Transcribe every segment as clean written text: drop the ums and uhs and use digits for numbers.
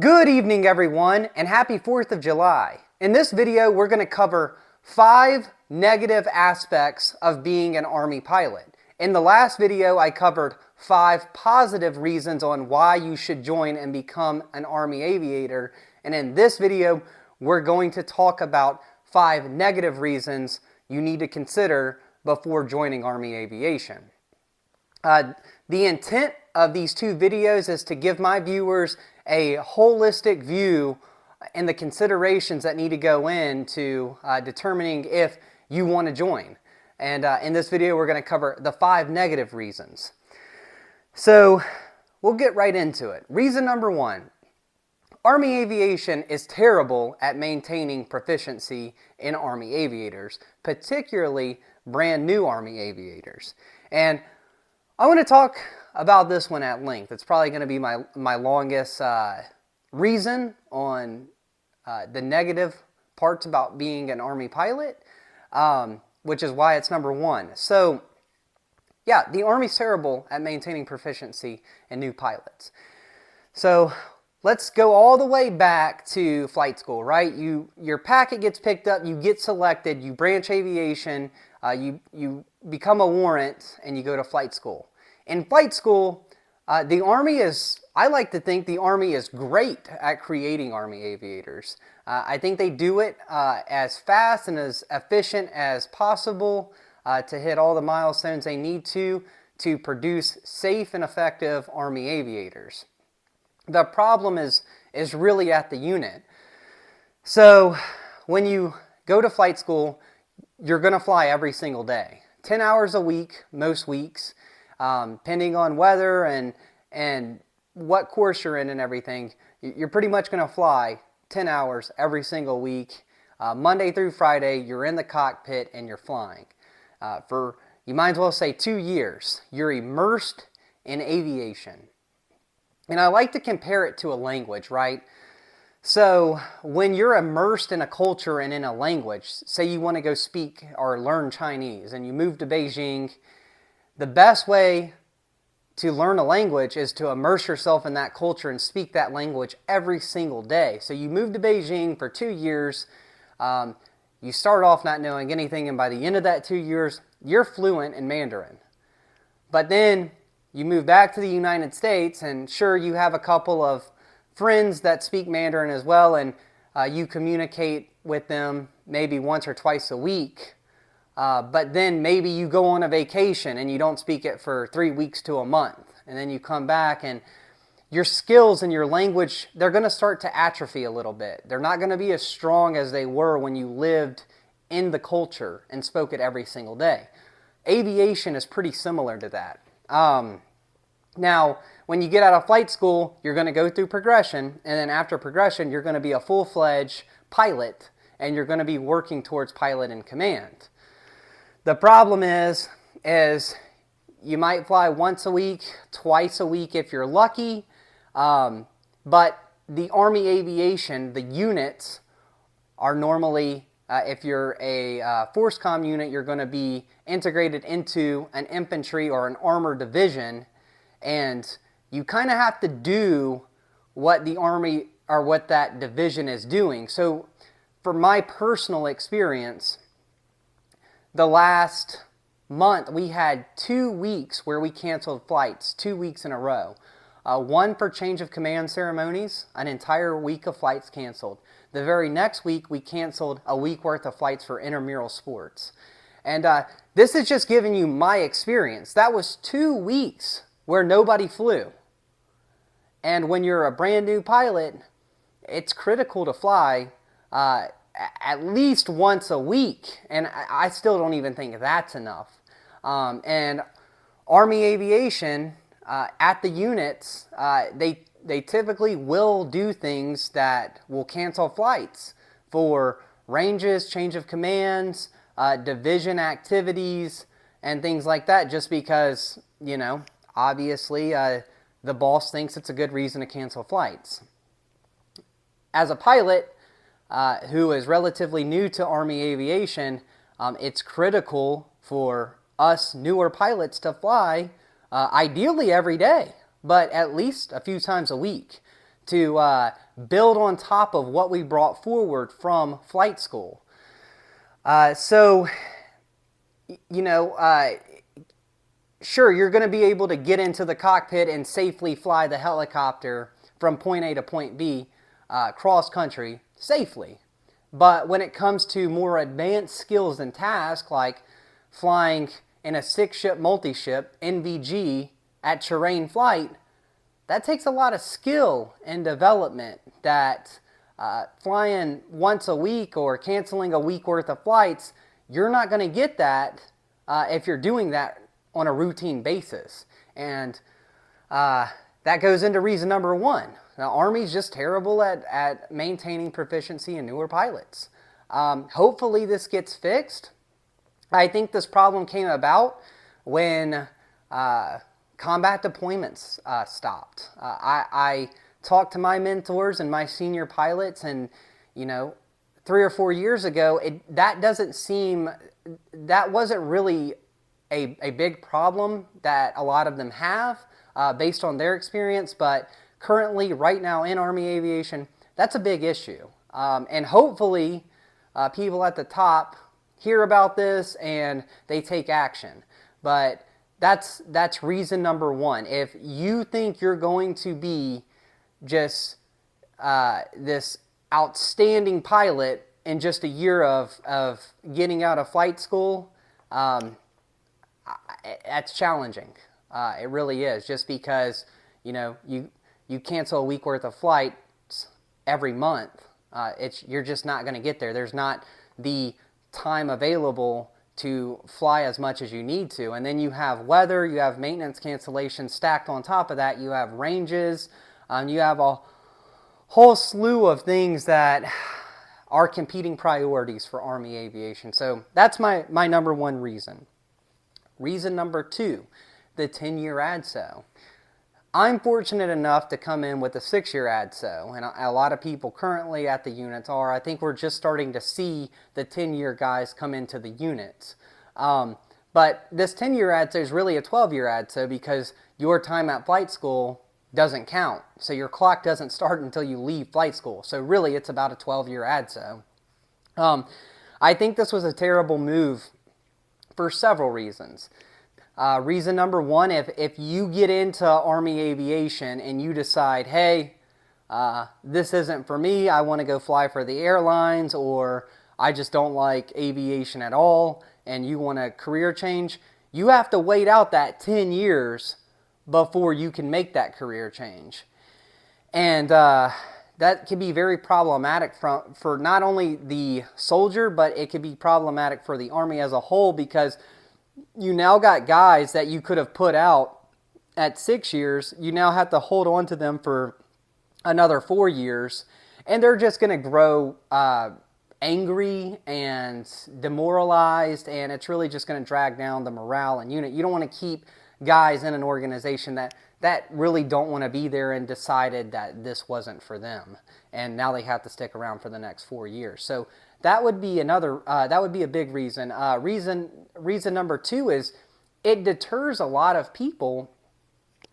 Good evening everyone and happy 4th of July. In this video we're going to cover 5 negative aspects of being an Army pilot. In the last video I covered 5 positive reasons on why you should join and become an Army aviator, and in this video we're going to talk about 5 negative reasons you need to consider before joining Army Aviation. The intent of these 2 videos is to give my viewers a holistic view and the considerations that need to go into determining if you want to join. And in this video we're going to cover the 5 negative reasons. So we'll get right into it. Reason number 1. Army Aviation is terrible at maintaining proficiency in Army aviators, particularly brand new Army aviators. And I want to talk about this one at length. It's probably going to be my longest reason on the negative parts about being an Army pilot, which is why it's number 1. So yeah, the Army's terrible at maintaining proficiency in new pilots. So let's go all the way back to flight school, right? Your packet gets picked up, you get selected, you branch aviation, you become a warrant, and you go to flight school. In flight school, the Army is, I like to think the Army is great at creating Army aviators. I think they do it as fast and as efficient as possible to hit all the milestones they need to produce safe and effective Army aviators. The problem is really at the unit. So when you go to flight school, you're going to fly every single day. 10 hours a week, most weeks, depending on weather and what course you're in and everything. You're pretty much going to fly 10 hours every single week. Monday through Friday, you're in the cockpit and you're flying. For, you might as well say 2 years, you're immersed in aviation. And I like to compare it to a language, right? So when you're immersed in a culture and in a language, say you want to go speak or learn Chinese and you move to Beijing, the best way to learn a language is to immerse yourself in that culture and speak that language every single day. So you move to Beijing for 2 years, you start off not knowing anything, and by the end of that 2 years, you're fluent in Mandarin. But then you move back to the United States, and sure, you have a couple of friends that speak Mandarin as well, and you communicate with them maybe once or twice a week. But then maybe you go on a vacation and you don't speak it for 3 weeks to a month. And then you come back and your skills and your language, they're going to start to atrophy a little bit. They're not going to be as strong as they were when you lived in the culture and spoke it every single day. Aviation is pretty similar to that. Now, when you get out of flight school, you're going to go through progression. And then after progression, you're going to be a full-fledged pilot. And you're going to be working towards pilot in command. The problem is you might fly once a week, twice a week if you're lucky, but the Army Aviation, the units are normally, if you're a Force Com unit, you're going to be integrated into an infantry or an armored division, and you kind of have to do what the Army or what that division is doing. So for my personal experience, the last month, we had 2 weeks where we canceled flights, 2 weeks in a row. One for change of command ceremonies, an entire week of flights canceled. The very next week, we canceled a week worth of flights for intramural sports. And this is just giving you my experience. That was 2 weeks where nobody flew. And when you're a brand new pilot, it's critical to fly at least once a week, and I still don't even think that's enough. And Army Aviation, at the units, they typically will do things that will cancel flights for ranges, change of commands, division activities, and things like that, just because, you know, obviously the boss thinks it's a good reason to cancel flights. As a pilot who is relatively new to Army Aviation, it's critical for us newer pilots to fly ideally every day, but at least a few times a week to build on top of what we brought forward from flight school. So, you know, sure, you're going to be able to get into the cockpit and safely fly the helicopter from point A to point B cross country safely. But when it comes to more advanced skills and tasks like flying in a 6-ship multi-ship NVG at terrain flight, that takes a lot of skill and development that flying once a week or canceling a week worth of flights, you're not going to get that if you're doing that on a routine basis. And that goes into reason number 1. The Army's just terrible at maintaining proficiency in newer pilots. Hopefully this gets fixed. I think this problem came about when combat deployments stopped. I talked to my mentors and my senior pilots, and you know, 3 or 4 years ago, that wasn't really a big problem that a lot of them have based on their experience, but currently, right now in Army Aviation, that's a big issue. And hopefully, people at the top hear about this and they take action. But that's reason number 1. If you think you're going to be just this outstanding pilot in just a year of getting out of flight school, that's challenging. It really is, just because, you know, you cancel a week worth of flights every month. You're just not going to get there. There's not the time available to fly as much as you need to. And then you have weather, you have maintenance cancellations stacked on top of that, you have ranges, you have a whole slew of things that are competing priorities for Army Aviation. So that's my number 1 reason. Reason number 2, the 10-year ADSO. I'm fortunate enough to come in with a 6-year ADSO, and a lot of people currently at the units are. I think we're just starting to see the 10-year guys come into the units. But this 10-year ADSO is really a 12-year ADSO because your time at flight school doesn't count. So your clock doesn't start until you leave flight school. So really it's about a 12-year ADSO. I think this was a terrible move for several reasons. Reason number 1, if you get into Army Aviation and you decide, hey, this isn't for me, I want to go fly for the airlines, or I just don't like aviation at all, and you want a career change, you have to wait out that 10 years before you can make that career change. And that can be very problematic for not only the soldier, but it can be problematic for the Army as a whole, because you now got guys that you could have put out at 6 years. You now have to hold on to them for another 4 years, and they're just going to grow angry and demoralized, and it's really just going to drag down the morale and unit. You don't want to keep guys in an organization that really don't want to be there and decided that this wasn't for them, and now they have to stick around for the next 4 years. So that would be another. That would be a big reason. Reason number 2 is it deters a lot of people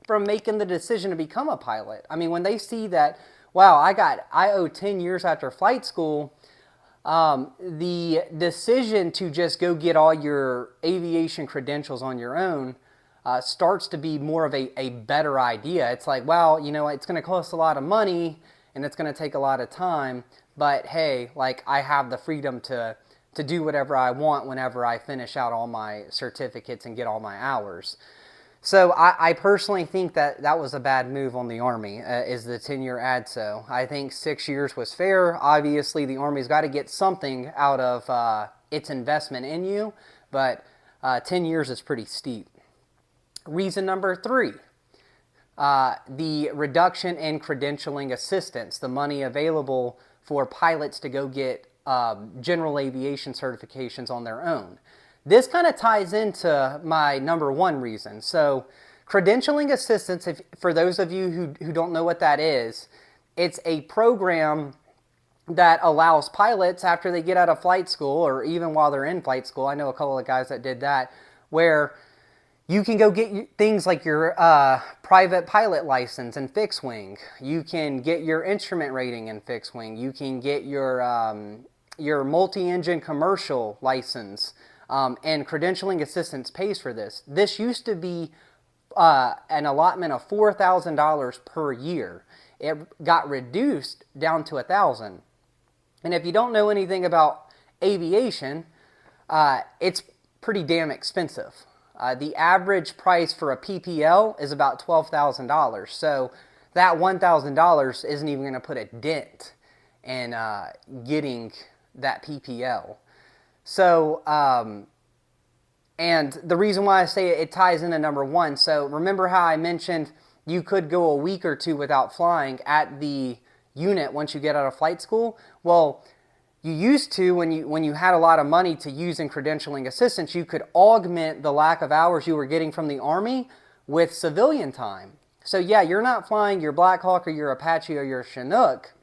from making the decision to become a pilot. I mean, when they see that, wow, I owe 10 years after flight school, the decision to just go get all your aviation credentials on your own starts to be more of a better idea. It's like, well, you know, it's going to cost a lot of money and it's going to take a lot of time, but hey, like, I have the freedom to do whatever I want whenever I finish out all my certificates and get all my hours. So I personally think that was a bad move on the Army, is the 10-year ADSO. I think 6 years was fair. Obviously, the Army's got to get something out of its investment in you, but 10 years is pretty steep. Reason number 3, the reduction in credentialing assistance, the money available for pilots to go get general aviation certifications on their own. This kind of ties into my number 1 reason. So credentialing assistance, for those of you who don't know what that is, it's a program that allows pilots after they get out of flight school, or even while they're in flight school, I know a couple of guys that did that, where You can go get things like your private pilot license in fixed wing. You can get your instrument rating in fixed wing. You can get your multi-engine commercial license, and Credentialing Assistance pays for this. This used to be an allotment of $4,000 per year. It got reduced down to $1,000. And if you don't know anything about aviation, it's pretty damn expensive. The average price for a PPL is about $12,000. So that $1,000 isn't even going to put a dent in getting that PPL. So, and the reason why I say it ties into number one. So remember how I mentioned you could go a week or two without flying at the unit once you get out of flight school? Well, you used to, when you had a lot of money to use in credentialing assistance, you could augment the lack of hours you were getting from the Army with civilian time. So yeah, you're not flying your Black Hawk or your Apache or your Chinook,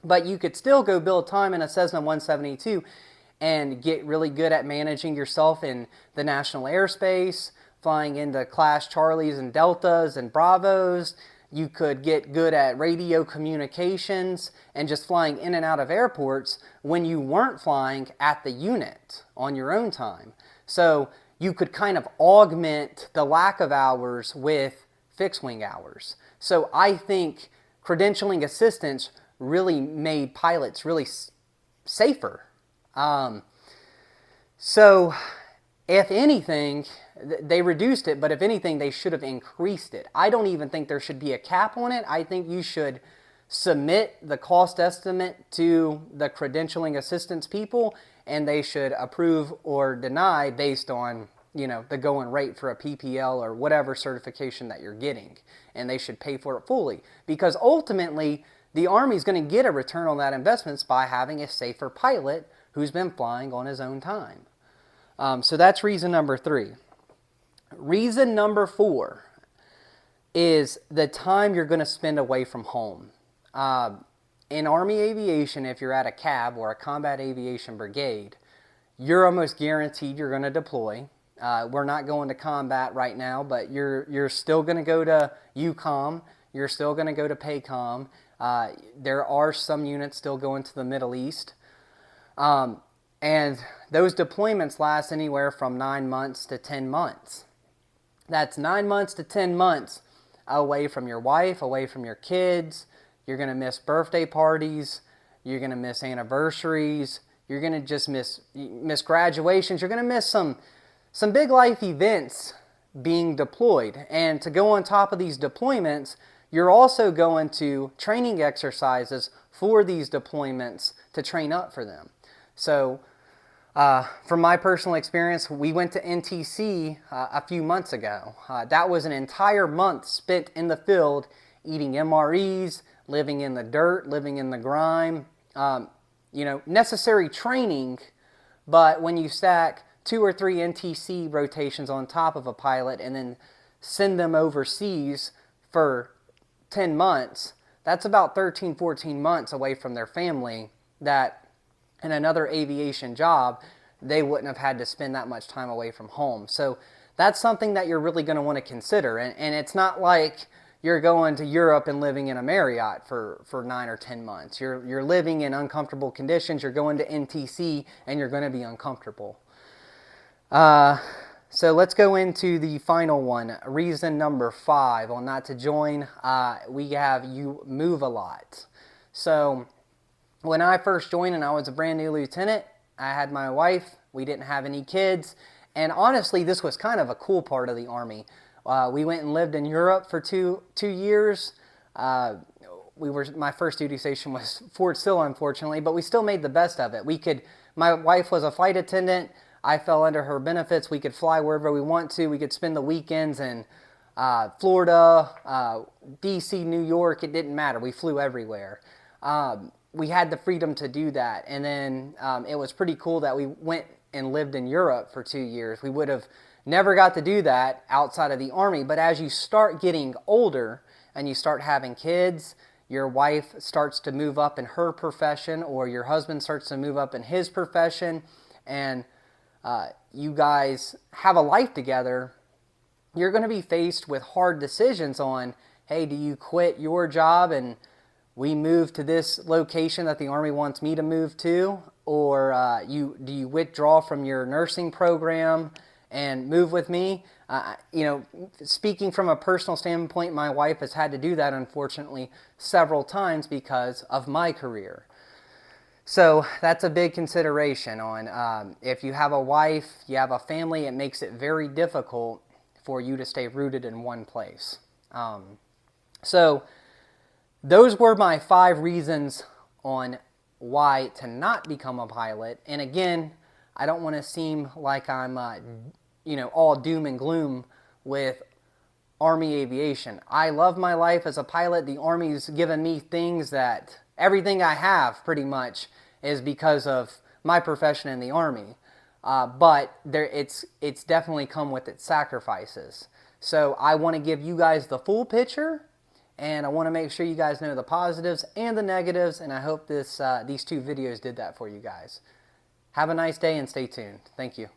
but you could still go build time in a Cessna 172 and get really good at managing yourself in the national airspace, flying into Class Charlies and Deltas and Bravos. You could get good at radio communications and just flying in and out of airports when you weren't flying at the unit on your own time. So you could kind of augment the lack of hours with fixed wing hours. So I think credentialing assistance really made pilots really safer. So if anything, they reduced it, but if anything, they should have increased it. I don't even think there should be a cap on it. I think you should submit the cost estimate to the credentialing assistance people, and they should approve or deny based on, you know, the going rate for a PPL or whatever certification that you're getting. And they should pay for it fully, because ultimately the Army's going to get a return on that investment by having a safer pilot who's been flying on his own time. So that's reason number 3. Reason number 4 is the time you're going to spend away from home. In Army Aviation, if you're at a CAB or a Combat Aviation Brigade, you're almost guaranteed you're going to deploy. We're not going to combat right now, but you're still going to go to UCOM. You're still going to go to PACOM. There are some units still going to the Middle East. And those deployments last anywhere from 9 months to 10 months. That's 9 months to 10 months away from your wife, away from your kids. You're going to miss birthday parties. You're going to miss anniversaries. You're going to just miss graduations. You're going to miss some big life events being deployed. And to go on top of these deployments, you're also going to training exercises for these deployments to train up for them. So from my personal experience, we went to NTC a few months ago. That was an entire month spent in the field eating MREs, living in the dirt, living in the grime. You know, necessary training, but when you stack 2 or 3 NTC rotations on top of a pilot and then send them overseas for 10 months, that's about 13, 14 months away from their family that in another aviation job, they wouldn't have had to spend that much time away from home. So that's something that you're really going to want to consider. And it's not like you're going to Europe and living in a Marriott for 9 or 10 months. You're living in uncomfortable conditions. You're going to NTC and you're going to be uncomfortable. So let's go into the final one. Reason number 5 on not to join. We have you move a lot. So when I first joined and I was a brand new lieutenant, I had my wife. We didn't have any kids. And honestly, this was kind of a cool part of the Army. We went and lived in Europe for two years. My first duty station was Fort Sill, unfortunately, but we still made the best of it. My wife was a flight attendant. I fell under her benefits. We could fly wherever we want to. We could spend the weekends in Florida, DC, New York. It didn't matter. We flew everywhere. We had the freedom to do that. And then it was pretty cool that we went and lived in Europe for 2 years. We would have never got to do that outside of the Army. But as you start getting older and you start having kids, your wife starts to move up in her profession, or your husband starts to move up in his profession, and you guys have a life together, you're going to be faced with hard decisions on, hey, do you quit your job and we move to this location that the Army wants me to move to? Or do you withdraw from your nursing program and move with me? You know, speaking from a personal standpoint, my wife has had to do that, unfortunately, several times because of my career. So that's a big consideration on if you have a wife, you have a family, it makes it very difficult for you to stay rooted in one place. So those were my 5 reasons on why to not become a pilot. And again, I don't want to seem like I'm, you know, all doom and gloom with Army Aviation. I love my life as a pilot. The Army's given me things that everything I have pretty much is because of my profession in the Army. But it's definitely come with its sacrifices. So I want to give you guys the full picture, and I want to make sure you guys know the positives and the negatives, and I hope these 2 videos did that for you guys. Have a nice day and stay tuned. Thank you.